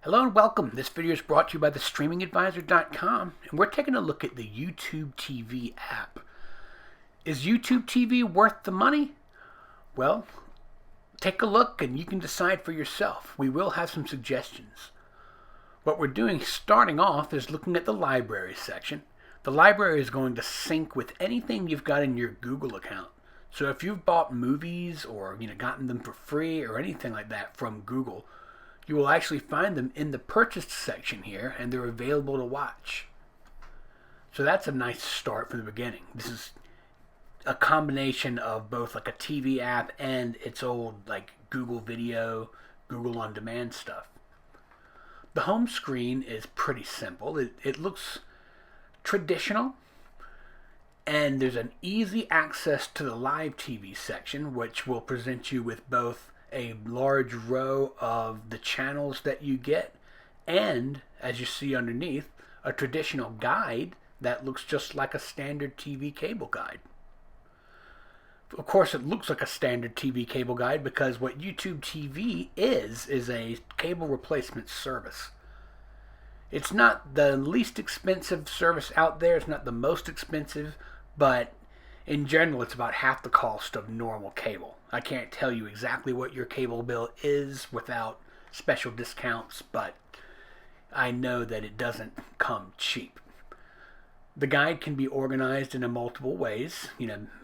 Hello and welcome. This video is brought to you by thestreamingadvisor.com, and we're taking a look at the YouTube TV app. Is YouTube TV worth the money? Well, take a look and you can decide for yourself. We will have some suggestions. What we're doing starting off is looking at the library section. The library is going to sync with anything you've got in your Google account. So if you've bought movies or gotten them for free or anything like that from Google, you will actually find them in the purchased section here, and they're available to watch. So that's a nice start from the beginning. This is a combination of both like a TV app and its old like Google Video, Google On Demand stuff. The home screen is pretty simple. It looks traditional, and there's an easy access to the live TV section, which will present you with both a large row of the channels that you get, and as you see underneath, a traditional guide that looks just like a standard TV cable guide. Of course, it looks like a standard TV cable guide because what YouTube TV is a cable replacement service. It's not the least expensive service out there. It's not the most expensive, but in general, it's about half the cost of normal cable. I can't tell you exactly what your cable bill is without special discounts, but I know that it doesn't come cheap. The guide can be organized in multiple ways,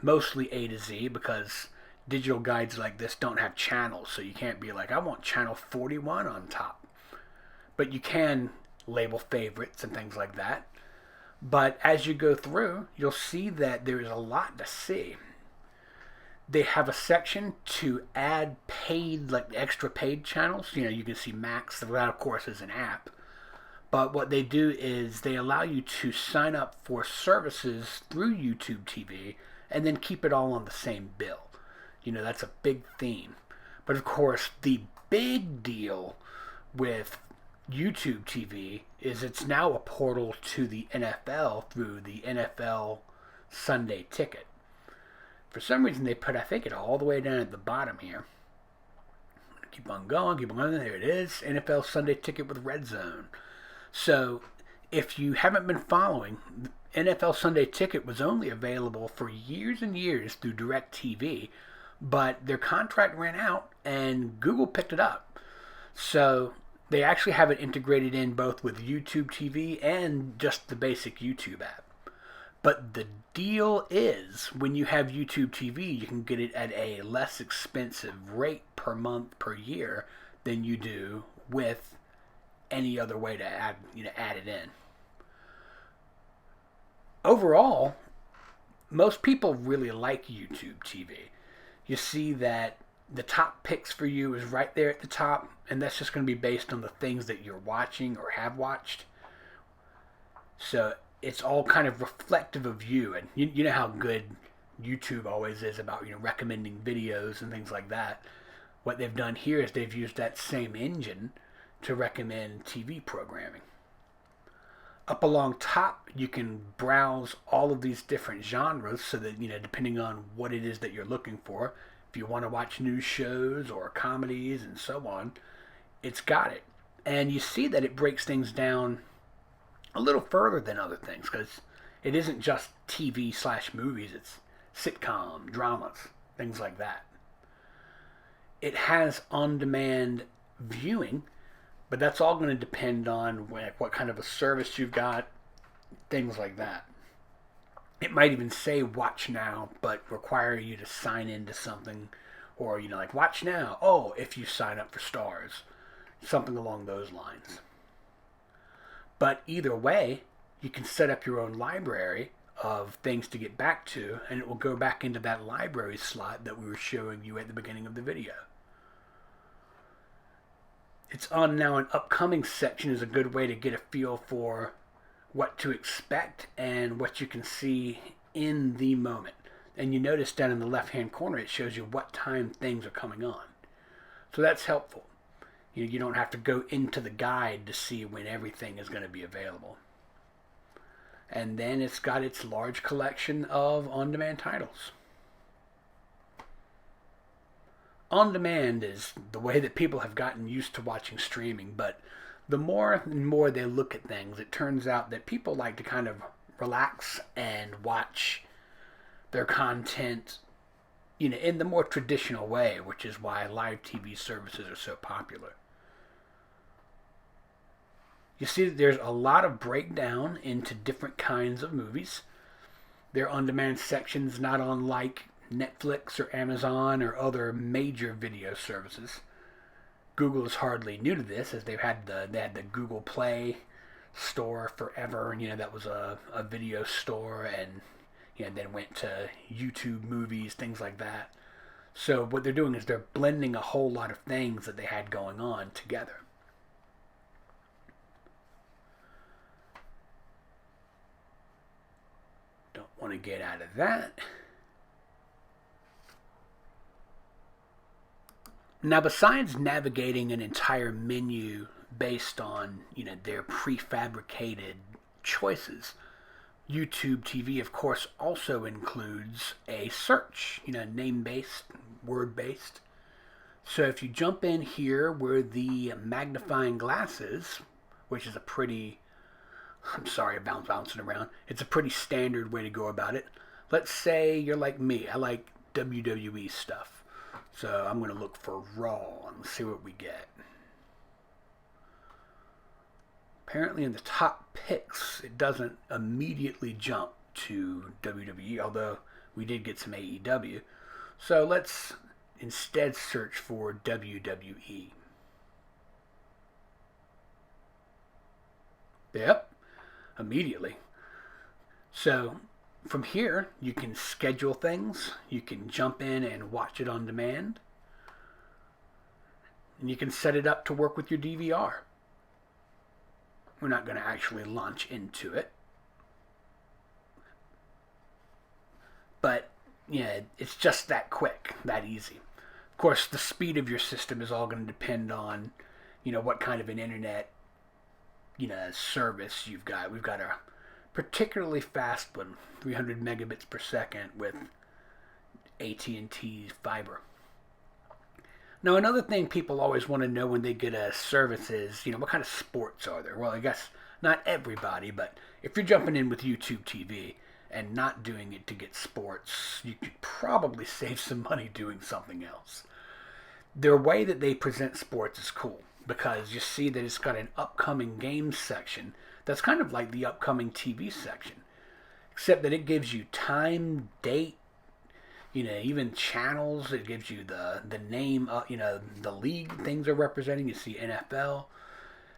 mostly A to Z, because digital guides like this don't have channels, so you can't be like, I want channel 41 on top. But you can label favorites and things like that. But as you go through, you'll see that there is a lot to see. They have a section to add paid, like extra paid channels. You can see Max. That, of course, is an app. But what they do is they allow you to sign up for services through YouTube TV and then keep it all on the same bill. That's a big theme. But, of course, the big deal with YouTube TV is it's now a portal to the NFL through the NFL Sunday Ticket. For some reason, they put, I think, it all the way down at the bottom here. Keep on going. There it is. NFL Sunday Ticket with Red Zone. So, if you haven't been following, NFL Sunday Ticket was only available for years and years through DirecTV, but their contract ran out and Google picked it up. So, they actually have it integrated in both with YouTube TV and just the basic YouTube app. But the deal is, when you have YouTube TV, you can get it at a less expensive rate per month, per year, than you do with any other way to add it in. Overall, most people really like YouTube TV. You see that the top picks for you is right there at the top, and that's just going to be based on the things that you're watching or have watched. So it's all kind of reflective of you, and you know how good YouTube always is about recommending videos and things like that. What they've done here is they've used that same engine to recommend TV programming. Up along top, you can browse all of these different genres so that, depending on what it is that you're looking for, if you want to watch news shows or comedies and so on, it's got it. And you see that it breaks things down a little further than other things, because it isn't just TV/movies, it's sitcom, dramas, things like that. It has on-demand viewing, but that's all going to depend on what kind of a service you've got, things like that. It might even say watch now, but require you to sign into something, or like watch now, if you sign up for Stars, something along those lines. But either way, you can set up your own library of things to get back to, and it will go back into that library slot that we were showing you at the beginning of the video. It's on now an upcoming section is a good way to get a feel for what to expect and what you can see in the moment. And you notice down in the left-hand corner, it shows you what time things are coming on. So that's helpful. You don't have to go into the guide to see when everything is going to be available. And then it's got its large collection of on-demand titles. On-demand is the way that people have gotten used to watching streaming, but The more and more they look at things, it turns out that people like to kind of relax and watch their content, in the more traditional way, which is why live TV services are so popular. You see that there's a lot of breakdown into different kinds of movies. There are on-demand sections not unlike Netflix or Amazon or other major video services. Google is hardly new to this, as they had the Google Play store forever. That was a video store, and then went to YouTube movies, things like that. So what they're doing is they're blending a whole lot of things that they had going on together. Don't want to get out of that. Now, besides navigating an entire menu based on, their prefabricated choices, YouTube TV, of course, also includes a search, name-based, word-based. So if you jump in here where the magnifying glass is, which is a pretty, I'm sorry about bouncing around, it's a pretty standard way to go about it. Let's say you're like me, I like WWE stuff. So I'm going to look for Raw and see what we get. Apparently in the top picks, it doesn't immediately jump to WWE, although we did get some AEW. So let's instead search for WWE. Yep, immediately. So from here, you can schedule things, you can jump in and watch it on demand, and you can set it up to work with your DVR. We're not going to actually launch into it. But, it's just that quick, that easy. Of course, the speed of your system is all going to depend on, what kind of an internet, service you've got. We've got a particularly fast one, 300 megabits per second with AT&T fiber. Now, another thing people always want to know when they get a service is, what kind of sports are there? Well, I guess not everybody, but if you're jumping in with YouTube TV and not doing it to get sports, you could probably save some money doing something else. Their way that they present sports is cool, because you see that it's got an upcoming games section that's kind of like the upcoming TV section, except that it gives you time, date, even channels. It gives you the name, the league things are representing. You see NFL.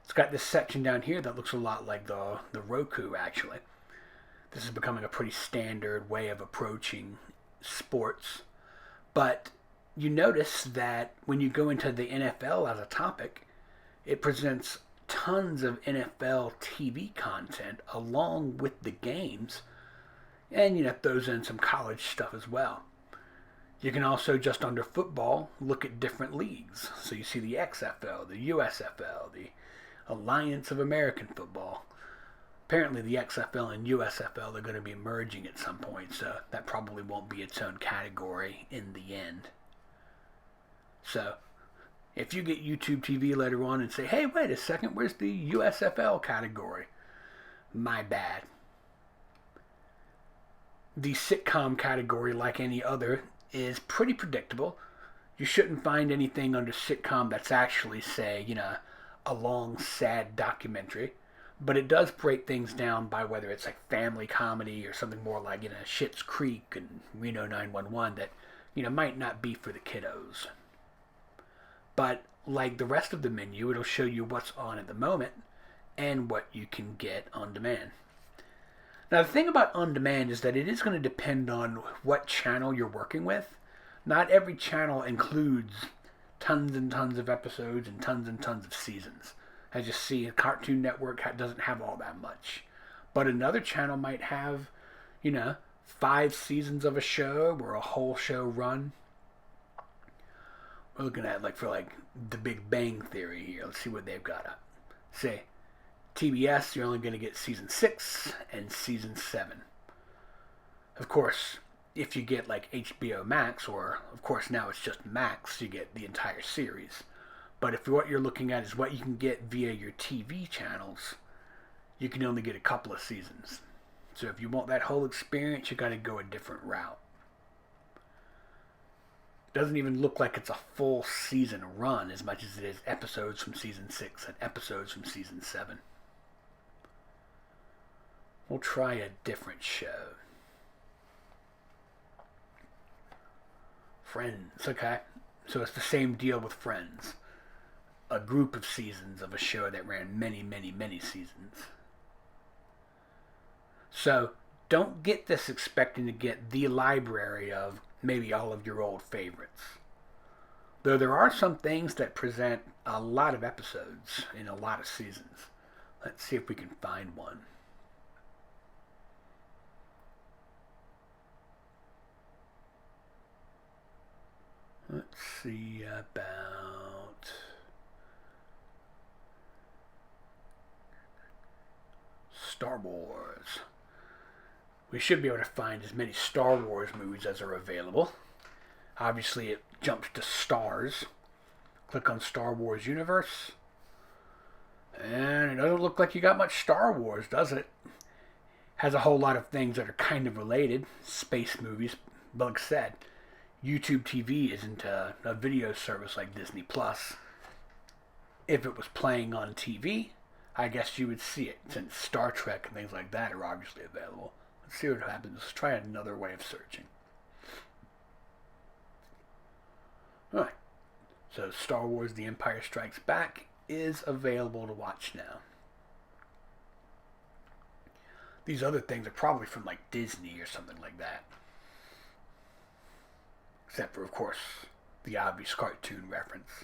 It's got this section down here that looks a lot like the Roku, actually. This is becoming a pretty standard way of approaching sports. But you notice that when you go into the NFL as a topic, it presents tons of NFL TV content along with the games, and throws in some college stuff as well. You can also, just under football, look at different leagues. So you see the XFL, the USFL, the Alliance of American Football. Apparently the XFL and USFL are going to be merging at some point, so that probably won't be its own category in the end. So if you get YouTube TV later on and say, hey, wait a second, where's the USFL category? My bad. The sitcom category, like any other, is pretty predictable. You shouldn't find anything under sitcom that's actually, say, a long, sad documentary. But it does break things down by whether it's like family comedy or something more like, Schitt's Creek and Reno 911 that, might not be for the kiddos. But like the rest of the menu, it'll show you what's on at the moment and what you can get on demand. Now, the thing about on demand is that it is going to depend on what channel you're working with. Not every channel includes tons and tons of episodes and tons of seasons. As you see, Cartoon Network doesn't have all that much. But another channel might have, 5 seasons of a show or a whole show run. We're looking at for the Big Bang Theory here. Let's see what they've got up. Say, TBS, you're only going to get season 6 and season 7. Of course, if you get HBO Max, or of course now it's just Max, you get the entire series. But if what you're looking at is what you can get via your TV channels, you can only get a couple of seasons. So if you want that whole experience, you got to go a different route. Doesn't even look like it's a full season run as much as it is episodes from season 6 and episodes from season 7. We'll try a different show. Friends, okay. So it's the same deal with Friends. A group of seasons of a show that ran many, many, many seasons. So don't get this expecting to get the library of maybe all of your old favorites. Though there are some things that present a lot of episodes in a lot of seasons. Let's see if we can find one. Let's see about Star Wars. We should be able to find as many Star Wars movies as are available. Obviously, it jumps to Stars. Click on Star Wars Universe. And it doesn't look like you got much Star Wars, does it? Has a whole lot of things that are kind of related. Space movies. But like I said, YouTube TV isn't a video service like Disney Plus. If it was playing on TV, I guess you would see it, since Star Trek and things like that are obviously available. Let's see what happens. Let's try another way of searching. Alright. So Star Wars The Empire Strikes Back is available to watch now. These other things are probably from like Disney or something like that. Except for, of course, the obvious cartoon reference.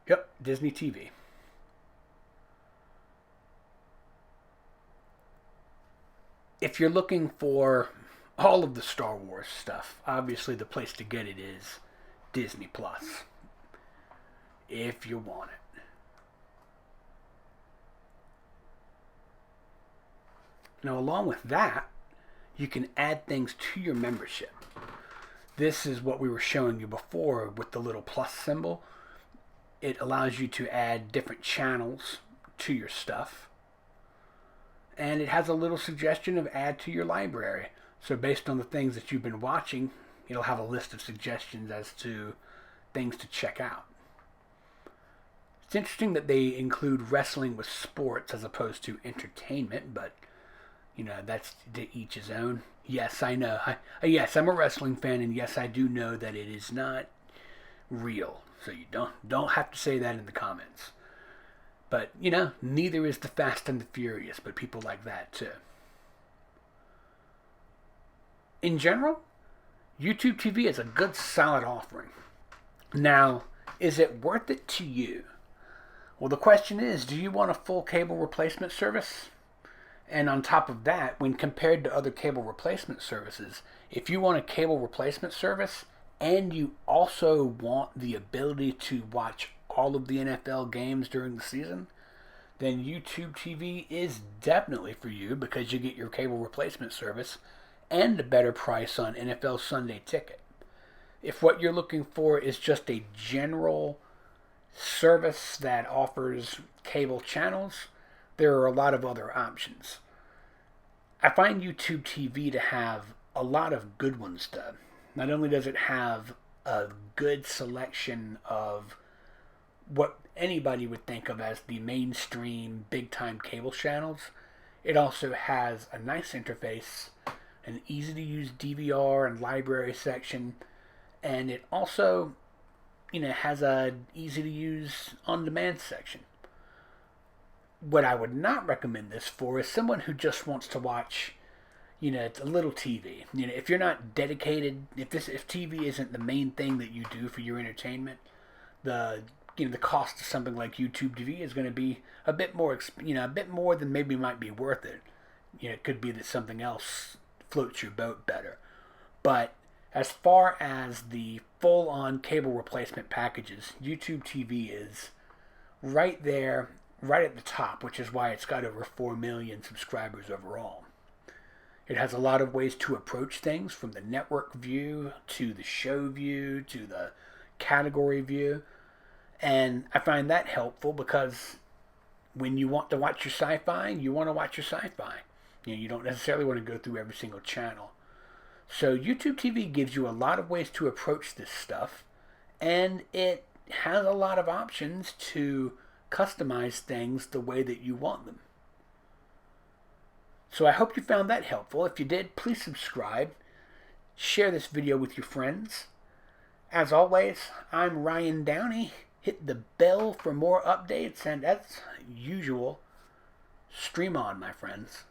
Yep, Disney TV. If you're looking for all of the Star Wars stuff, obviously the place to get it is Disney Plus. If you want it. Now, along with that, you can add things to your membership. This is what we were showing you before with the little plus symbol. It allows you to add different channels to your stuff. And it has a little suggestion of add to your library. So based on the things that you've been watching, it'll have a list of suggestions as to things to check out. It's interesting that they include wrestling with sports as opposed to entertainment, but you know, that's to each his own. Yes, I know. Yes, I'm a wrestling fan, and yes, I do know that it is not real. So you don't have to say that in the comments. But, you know, neither is the Fast and the Furious, but people like that too. In general, YouTube TV is a good, solid offering. Now, is it worth it to you? Well, the question is, do you want a full cable replacement service? And on top of that, when compared to other cable replacement services, if you want a cable replacement service and you also want the ability to watch all of the NFL games during the season, then YouTube TV is definitely for you because you get your cable replacement service and a better price on NFL Sunday Ticket. If what you're looking for is just a general service that offers cable channels, there are a lot of other options. I find YouTube TV to have a lot of good ones though. Not only does it have a good selection of what anybody would think of as the mainstream big-time cable channels, it also has a nice interface, an easy-to-use DVR and library section, and it also, you know, has a easy-to-use on-demand section. What I would not recommend this for is someone who just wants to watch, you know, a little TV. You know, if you're not dedicated, if TV isn't the main thing that you do for your entertainment, the cost of something like YouTube TV is going to be a bit more, a bit more than maybe might be worth it. You know, it could be that something else floats your boat better. But as far as the full-on cable replacement packages, YouTube TV is right there, right at the top, which is why it's got over 4 million subscribers overall. It has a lot of ways to approach things, from the network view to the show view to the category view. And I find that helpful because when you want to watch your sci-fi, you want to watch your sci-fi. You don't necessarily want to go through every single channel. So YouTube TV gives you a lot of ways to approach this stuff, and it has a lot of options to customize things the way that you want them. So I hope you found that helpful. If you did, please subscribe. Share this video with your friends. As always, I'm Ryan Downey. Hit the bell for more updates, and as usual, stream on, my friends.